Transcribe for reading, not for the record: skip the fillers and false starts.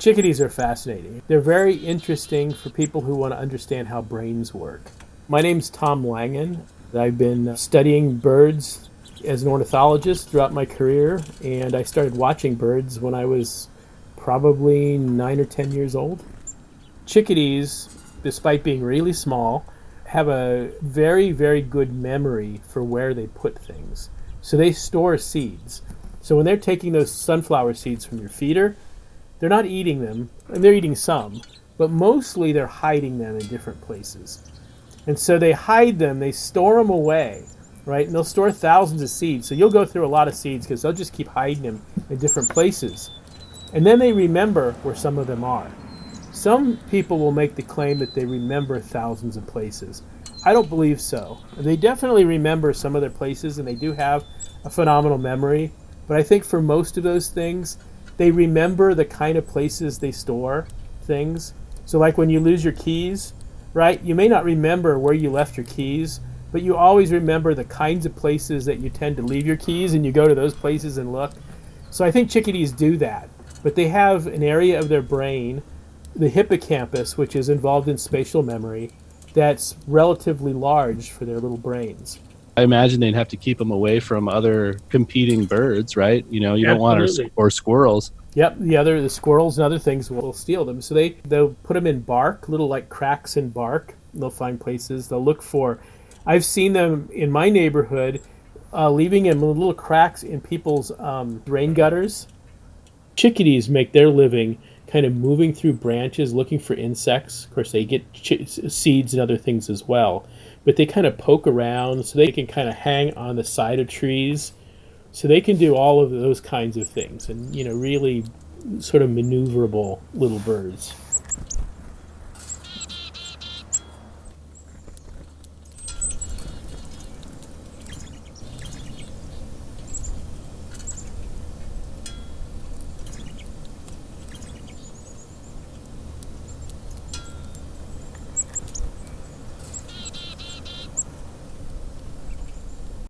Chickadees are fascinating. They're very interesting for people who want to understand how brains work. My name's Tom Langen. I've been studying birds as an ornithologist throughout my career, and I started watching birds when I was probably 9 or 10 years old. Chickadees, despite being really small, have a very, very good memory for where they put things. So they store seeds. So when they're taking those sunflower seeds from your feeder, they're not eating them, and they're eating some, but mostly they're hiding them in different places. And so they hide them, they store them away, right? And they'll store thousands of seeds. So you'll go through a lot of seeds because they'll just keep hiding them in different places. And then they remember where some of them are. Some people will make the claim that they remember thousands of places. I don't believe so. They definitely remember some of their places, and they do have a phenomenal memory. But I think for most of those things, they remember the kind of places they store things. So like when you lose your keys, right? You may not remember where you left your keys, but you always remember the kinds of places that you tend to leave your keys, and you go to those places and look. So I think chickadees do that. But they have an area of their brain, the hippocampus, which is involved in spatial memory, that's relatively large for their little brains. I imagine they'd have to keep them away from other competing birds, right? You know, you don't want or squirrels. Yep, the squirrels and other things will steal them. So they'll put them in bark, little like cracks in bark. They'll find places. They'll look for. I've seen them in my neighborhood, leaving them little cracks in people's rain gutters. Chickadees make their living kind of moving through branches, looking for insects. Of course, they get seeds and other things as well. But they kind of poke around, so they can kind of hang on the side of trees. So they can do all of those kinds of things, and really sort of maneuverable little birds.